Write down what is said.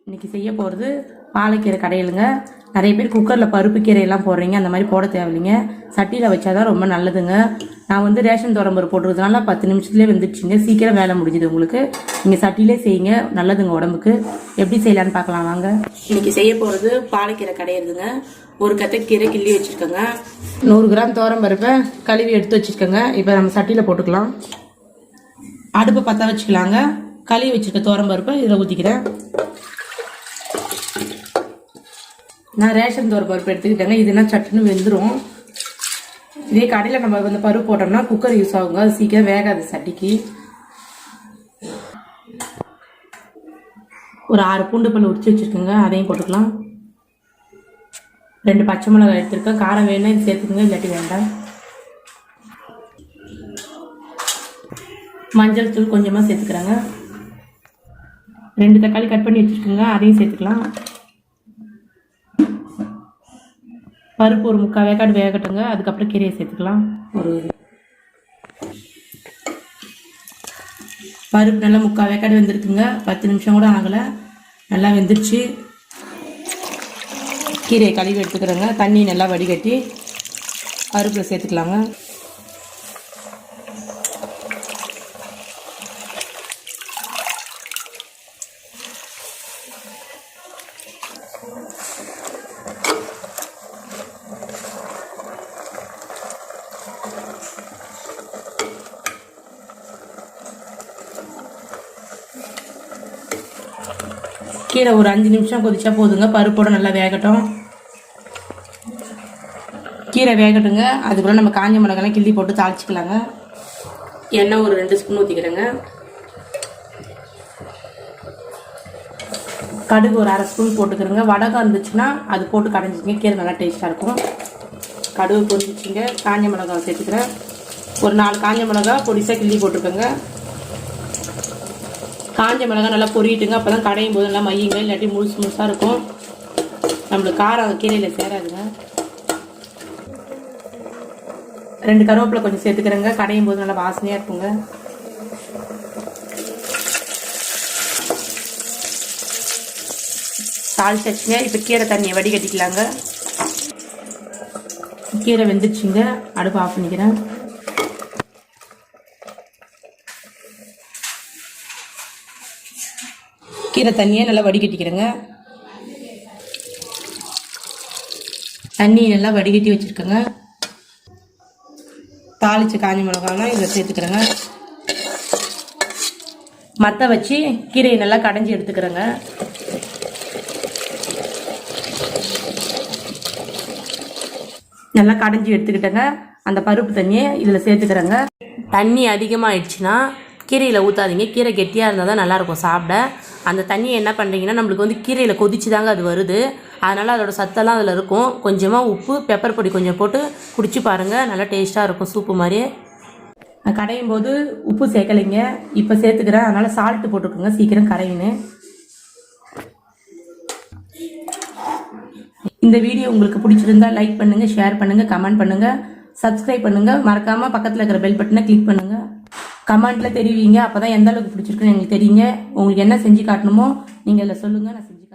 இன்றைக்கி செய்ய போகிறது பாலக்கீரை கடையலுங்க. நிறைய பேர் குக்கரில் பருப்பு கீரையெல்லாம் போடுறீங்க, அந்த மாதிரி போட தேவையில்லைங்க. சட்டியில் வச்சா தான் ரொம்ப நல்லதுங்க. நான் வந்து ரேஷன் துவரம்பருப்பு போட்டுறதுனால 10 நிமிஷத்துலேயே வந்துடுச்சுங்க. சீக்கிரம் வேலை முடிஞ்சுது உங்களுக்கு. நீங்கள் சட்டிலே செய்யுங்க, நல்லதுங்க உடம்புக்கு. எப்படி செய்யலான்னு பார்க்கலாம் வாங்க. இன்றைக்கி செய்ய போகிறது பாலக்கீரை கடையிறதுங்க. ஒரு கத்தை கீரை கிள்ளி வச்சுருக்கோங்க. 100 கிராம் துவரம்பருப்பை கழுவி எடுத்து வச்சுருக்கோங்க. இப்போ நம்ம சட்டியில் போட்டுக்கலாம். அடுப்பை பற்ற வச்சுக்கலாங்க. கழுவி வச்சுருக்க துவரம்பருப்பை இதில் ஊற்றிக்கிறேன். நான் ரேஷன் துவரம்பருப்பு எடுத்துக்கிட்டேங்க. இதுனா சட்டுன்னு வெந்துடும். இதே கடையில் நம்ம வந்து பருப்பு போட்டோம்னா குக்கர் யூஸ் ஆகுங்க. அது சீக்கிரம் வேகாது சட்டிக்கு. ஒரு 6 பூண்டு பல் உரிச்சு வச்சுருக்கோங்க, அதையும் போட்டுக்கலாம். 2 பச்சை மிளகாய் எடுத்துருக்கேன். காரம் வேணும் இது சேர்த்துக்குங்க, இல்லாட்டி வேண்டாம். மஞ்சள் தூள் கொஞ்சமாக சேர்த்துக்கிறாங்க. 2 தக்காளி கட் பண்ணி வச்சுருக்கோங்க, அதையும் சேர்த்துக்கலாம். பருப்பு ஒரு 3/4 வேக்காடு வேகட்டுங்க. அதுக்கப்புறம் கீரையை சேர்த்துக்கலாம். பருப்பு நல்லா 3/4 வேக்காடு வெந்திருக்குங்க. 10 நிமிஷம் கூட ஆகலை, நல்லா வெந்துருச்சு. கீரையை கழுவி எடுத்துக்கிறேங்க. தண்ணி நல்லா வடிகட்டி பருப்பில் சேர்த்துக்கலாங்க. கீரை ஒரு 5 நிமிஷம் கொதிச்சா போதுங்க. பருப்போட நல்லா வேகட்டும். கீரை வேகட்டுங்க. அதுக்குள்ள நம்ம காஞ்ச மிளகாலாம் கிள்ளி போட்டு தாளிச்சிக்கலாங்க. எண்ணெய் ஒரு 2 ஸ்பூன் ஊற்றிக்கிறேங்க. கடுகு ஒரு 1/2 ஸ்பூன் போட்டுக்கிறேங்க. வடகம் இருந்துச்சுன்னா அது போட்டு கடைஞ்சிங்க, கீரை நல்லா டேஸ்ட்டாக இருக்கும். கடுகு பொரிச்சிங்க. காஞ்ச மிளகாய் சேர்த்துக்கிறேன். ஒரு 4 காஞ்ச மிளகாய் பொடிசாக கிள்ளி போட்டுக்கோங்க. காஞ்ச மிளகாய் நல்லா பொரிட்டுங்க. அப்போ தான் கடையும் போது நல்லா மையுங்க, இல்லாட்டி முழுசாக இருக்கும். நம்மளுக்கு காரம் கீரையில் சேராதுங்க. 2 கருவேப்பிலை கொஞ்சம் சேர்த்துக்கிறேங்க. கடையும் போது நல்லா வாசனையாக இருக்குங்க. தாளிச்சாச்சுங்க. இப்போ கீரை தண்ணியை வடிகட்டிக்கலாங்க. கீரை வெந்துடுச்சுங்க. அடுப்பு ஆஃப் பண்ணிக்கிறேன். கீரை தண்ணியை நல்லா வடிகட்டிக்கிறேங்க. தண்ணி நல்லா வடிகட்டி வச்சுருக்கேங்க. தாளிச்ச காஞ்ச மிளகாலாம் இதில் சேர்த்துக்கிறேங்க. மற்ற வச்சு கீரையை நல்லா கடைஞ்சி எடுத்துக்கிறேங்க. நல்லா கடைஞ்சி எடுத்துக்கிட்டேங்க. அந்த பருப்பு தண்ணியை இதில் சேர்த்துக்கிறேங்க. தண்ணி அதிகமாகிடுச்சுன்னா கீரையில் ஊற்றாதீங்க. கீரை கெட்டியாக இருந்தால் தான் நல்லாயிருக்கும் சாப்பிட. அந்த தண்ணியை என்ன பண்ணுறீங்கன்னா, நம்மளுக்கு வந்து கீரையில் கொதிச்சு தாங்க அது வருது. அதனால் அதோட சத்தெல்லாம் அதில் இருக்கும். கொஞ்சமாக உப்பு, பெப்பர் பொடி கொஞ்சம் போட்டு குடிச்சு பாருங்கள், நல்லா டேஸ்ட்டாக இருக்கும். சூப்பு மாதிரி. நான் கடையும் போது உப்பு சேர்க்கலைங்க, இப்போ சேர்த்துக்கிறேன். அதனால் சால்ட்டு போட்டுக்கோங்க, சீக்கிரம் கரையின்னு. இந்த வீடியோ உங்களுக்கு பிடிச்சிருந்தா லைக் பண்ணுங்கள், ஷேர் பண்ணுங்கள், கமெண்ட் பண்ணுங்கள், சப்ஸ்கிரைப் பண்ணுங்கள். மறக்காமல் பக்கத்தில் இருக்கிற பெல் பட்டனை கிளிக் பண்ணுங்கள். கமெண்ட்டில் தெரிவிங்க. அப்போ தான் எந்த அளவுக்கு பிடிச்சிருக்குன்னு எங்களுக்கு தெரியுங்க. உங்களுக்கு என்ன செஞ்சு காட்டணுமோ நீங்கள் அதில் சொல்லுங்கள், நான் செஞ்சு